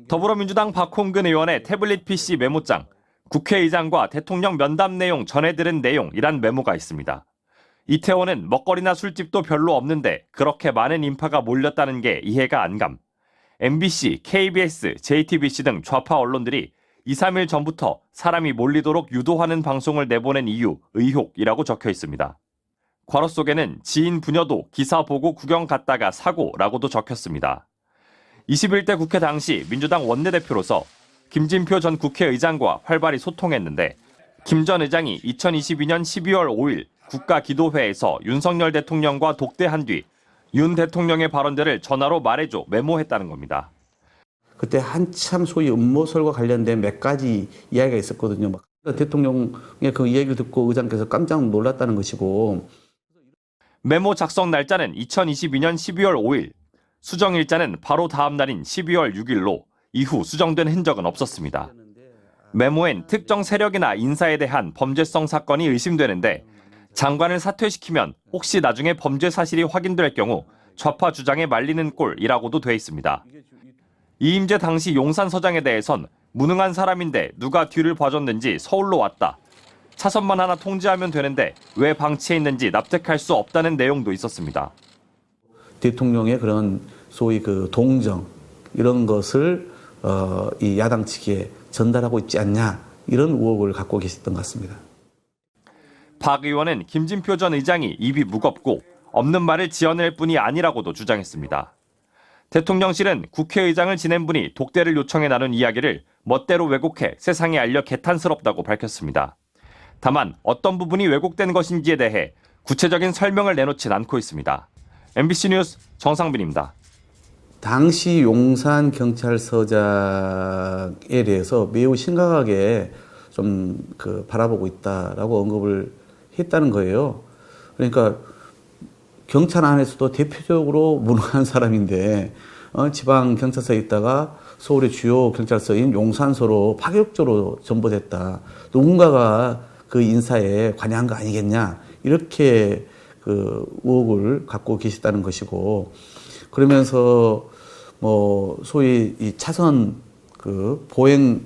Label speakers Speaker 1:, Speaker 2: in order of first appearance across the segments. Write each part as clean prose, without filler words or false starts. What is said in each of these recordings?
Speaker 1: 더불어민주당 박홍근 의원의 태블릿 PC 메모장, 국회의장과 대통령 면담 내용 전해 들은 내용이란 메모가 있습니다. 이태원은 먹거리나 술집도 별로 없는데 그렇게 많은 인파가 몰렸다는 게 이해가 안 감. MBC, KBS, JTBC 등 좌파 언론들이 2, 3일 전부터 사람이 몰리도록 유도하는 방송을 내보낸 이유, 의혹이라고 적혀 있습니다. 괄호 속에는 지인 부녀도 기사 보고 구경 갔다가 사고라고도 적혔습니다. 21대 국회 당시 민주당 원내대표로서 김진표 전 국회의장과 활발히 소통했는데 김 전 의장이 2022년 12월 5일 국가기도회에서 윤석열 대통령과 독대한 뒤 윤 대통령의 발언들을 전화로 말해줘 메모했다는 겁니다.
Speaker 2: 그때 한참 소위 음모설과 관련된 몇 가지 이야기가 있었거든요. 대통령의 그 이야기를 듣고 의장께서 깜짝 놀랐다는 것이고.
Speaker 1: 메모 작성 날짜는 2022년 12월 5일, 수정 일자는 바로 다음 날인 12월 6일로 이후 수정된 흔적은 없었습니다. 메모엔 특정 세력이나 인사에 대한 범죄성 사건이 의심되는데 장관을 사퇴시키면 혹시 나중에 범죄 사실이 확인될 경우 좌파 주장에 말리는 꼴이라고도 돼 있습니다. 이임재 당시 용산서장에 대해선 무능한 사람인데 누가 뒤를 봐줬는지 서울로 왔다. 차선만 하나 통제하면 되는데 왜 방치했는지 납득할 수 없다는 내용도 있었습니다.
Speaker 2: 대통령의 그런 소위 그 동정 이런 것을 이 야당 측에 전달하고 있지 않냐 이런 의혹을 갖고 계셨던 것 같습니다.
Speaker 1: 박 의원은 김진표 전 의장이 입이 무겁고 없는 말을 지어낼 뿐이 아니라고도 주장했습니다. 대통령실은 국회의장을 지낸 분이 독대를 요청해 나눈 이야기를 멋대로 왜곡해 세상에 알려 개탄스럽다고 밝혔습니다. 다만 어떤 부분이 왜곡된 것인지에 대해 구체적인 설명을 내놓진 않고 있습니다. MBC 뉴스 정상빈입니다.
Speaker 2: 당시 용산 경찰서장에 대해서 매우 심각하게 좀 바라보고 있다라고 언급을 했다는 거예요. 그러니까 경찰 안에서도 대표적으로 무능한 사람인데 지방 경찰서에 있다가 서울의 주요 경찰서인 용산서로 파격적으로 전보됐다. 누군가가 그 인사에 관여한 거 아니겠냐 이렇게 그 의혹을 갖고 계시다는 것이고 그러면서 뭐 소위 이 차선 그 보행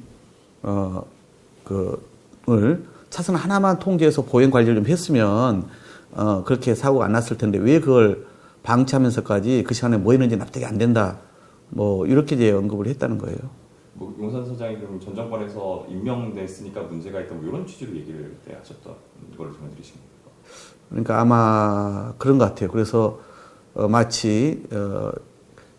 Speaker 2: 차선 하나만 통제해서 보행 관리를 좀 했으면 그렇게 사고가 안 났을 텐데 왜 그걸 방치하면서까지 그 시간에 뭐 했는지 납득이 안 된다. 뭐 이렇게 이제 언급을 했다는 거예요.
Speaker 1: 뭐 용산 서장이 그럼 전 정권에서 임명됐으니까 문제가 있다 뭐 이런 취지로 얘기를 그때 하셨던 걸 전해드리신 겁니까?
Speaker 2: 그러니까 아마 그런 것 같아요. 그래서 마치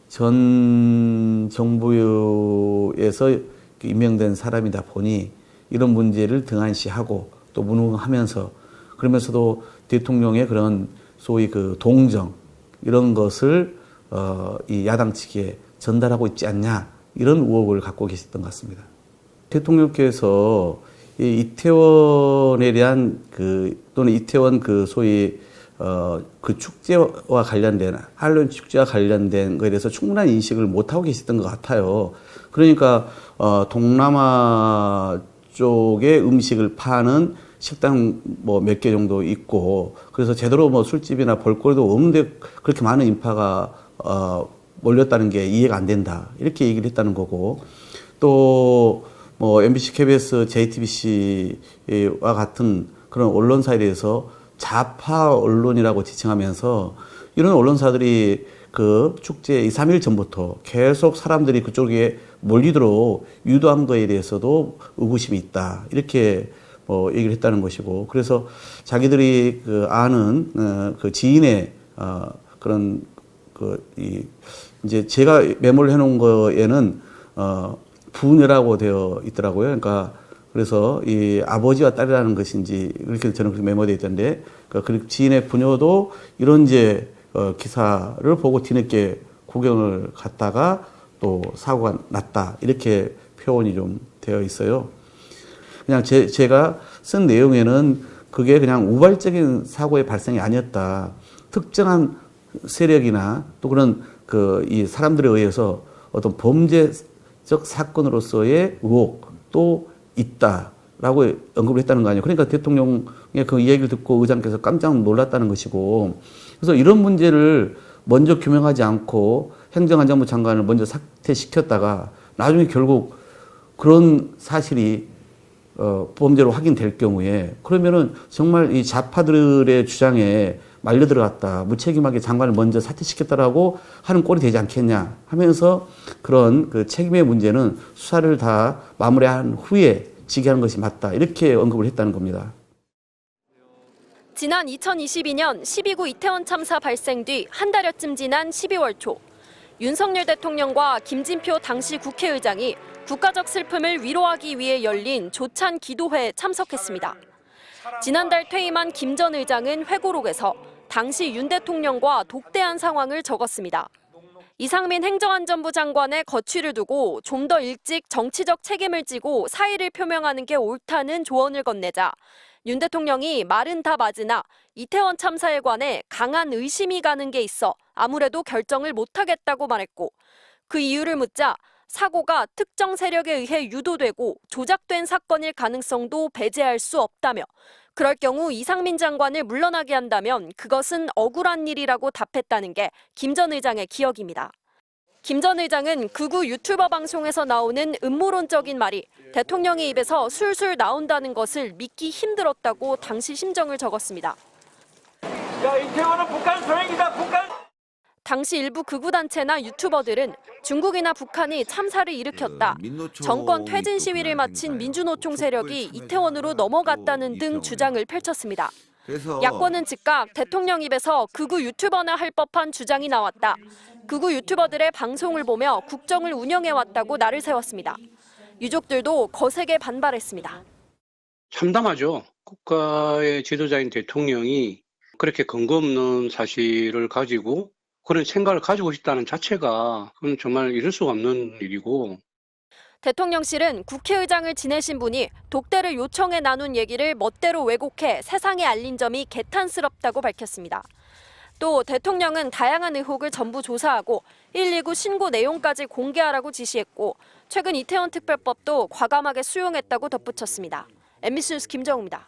Speaker 2: 전 정부에서 임명된 사람이다 보니 이런 문제를 등한시하고 또 무능하면서 그러면서도 대통령의 그런 소위 그 동정 이런 것을 이 야당 측에 전달하고 있지 않냐 이런 의혹을 갖고 계셨던 것 같습니다. 대통령께서 이 이태원에 대한 또는 이태원 소위 그 축제와 관련된 할로윈 축제와 관련된 것에 대해서 충분한 인식을 못 하고 계셨던 것 같아요. 그러니까 동남아 쪽의 음식을 파는 식당 뭐 몇 개 정도 있고 그래서 제대로 뭐 술집이나 볼거리도 없는데 그렇게 많은 인파가 몰렸다는 게 이해가 안 된다 이렇게 얘기를 했다는 거고 또 뭐 MBC, KBS, JTBC와 같은 그런 언론사에 대해서 좌파 언론이라고 지칭하면서 이런 언론사들이 그 축제 2, 3일 전부터 계속 사람들이 그쪽에 몰리도록 유도한 거에 대해서도 의구심이 있다 이렇게 뭐 얘기를 했다는 것이고 그래서 자기들이 아는 그 지인의 그런 이제 제가 메모를 해놓은 거에는 부녀라고 되어 있더라고요. 그러니까 그래서 이 아버지와 딸이라는 것인지 이렇게 저는 그렇게 메모되어 있던데 그 지인의 부녀도 이런 이제 기사를 보고 뒤늦게 구경을 갔다가 또 사고가 났다 이렇게 표현이 좀 되어 있어요. 그냥 제가 쓴 내용에는 그게 그냥 우발적인 사고의 발생이 아니었다. 특정한 세력이나 또 그런 이 사람들에 의해서 어떤 범죄적 사건으로서의 의혹도 있다라고 언급을 했다는 거 아니에요. 그러니까 대통령의 그 이야기를 듣고 의장께서 깜짝 놀랐다는 것이고 그래서 이런 문제를 먼저 규명하지 않고 행정안전부 장관을 먼저 사퇴시켰다가 나중에 결국 그런 사실이 범죄로 확인될 경우에 그러면은 정말 이 좌파들의 주장에 말려 들어갔다, 무책임하게 장관을 먼저 사퇴시켰다라고 하는 꼴이 되지 않겠냐 하면서 그런 그 책임의 문제는 수사를 다 마무리한 후에 지기하는 것이 맞다, 이렇게 언급을 했다는 겁니다.
Speaker 3: 지난 2022년 12구 이태원 참사 발생 뒤 한 달여쯤 지난 12월 초, 윤석열 대통령과 김진표 당시 국회의장이 국가적 슬픔을 위로하기 위해 열린 조찬 기도회에 참석했습니다. 지난달 퇴임한 김 전 의장은 회고록에서 당시 윤 대통령과 독대한 상황을 적었습니다. 이상민 행정안전부 장관의 거취를 두고 좀 더 일찍 정치적 책임을 지고 사의를 표명하는 게 옳다는 조언을 건네자 윤 대통령이 말은 다 맞으나 이태원 참사에 관해 강한 의심이 가는 게 있어 아무래도 결정을 못하겠다고 말했고, 그 이유를 묻자 사고가 특정 세력에 의해 유도되고 조작된 사건일 가능성도 배제할 수 없다며, 그럴 경우 이상민 장관을 물러나게 한다면 그것은 억울한 일이라고 답했다는 게 김 전 의장의 기억입니다. 김 전 의장은 극우 유튜버 방송에서 나오는 음모론적인 말이 대통령의 입에서 술술 나온다는 것을 믿기 힘들었다고 당시 심정을 적었습니다.
Speaker 4: 야, 이태원은 북한 소행이다, 북한!
Speaker 3: 당시 일부 극우단체나 유튜버들은 중국이나 북한이 참사를 일으켰다, 정권 퇴진 시위를 마친 민주노총 세력이 이태원으로 넘어갔다는 등 주장을 펼쳤습니다. 야권은 즉각 대통령 입에서 극우 유튜버나 할 법한 주장이 나왔다, 극우 유튜버들의 방송을 보며 국정을 운영해왔다고 날을 세웠습니다. 유족들도 거세게 반발했습니다.
Speaker 5: 참담하죠. 국가의 지도자인 대통령이 그렇게 근거 없는 사실을 가지고 그런 생각을 가지고 있다는 자체가 그건 정말 이럴 수가 없는 일이고.
Speaker 3: 대통령실은 국회의장을 지내신 분이 독대를 요청해 나눈 얘기를 멋대로 왜곡해 세상에 알린 점이 개탄스럽다고 밝혔습니다. 또 대통령은 다양한 의혹을 전부 조사하고 119 신고 내용까지 공개하라고 지시했고, 최근 이태원 특별법도 과감하게 수용했다고 덧붙였습니다. MBC 뉴스 김정우입니다.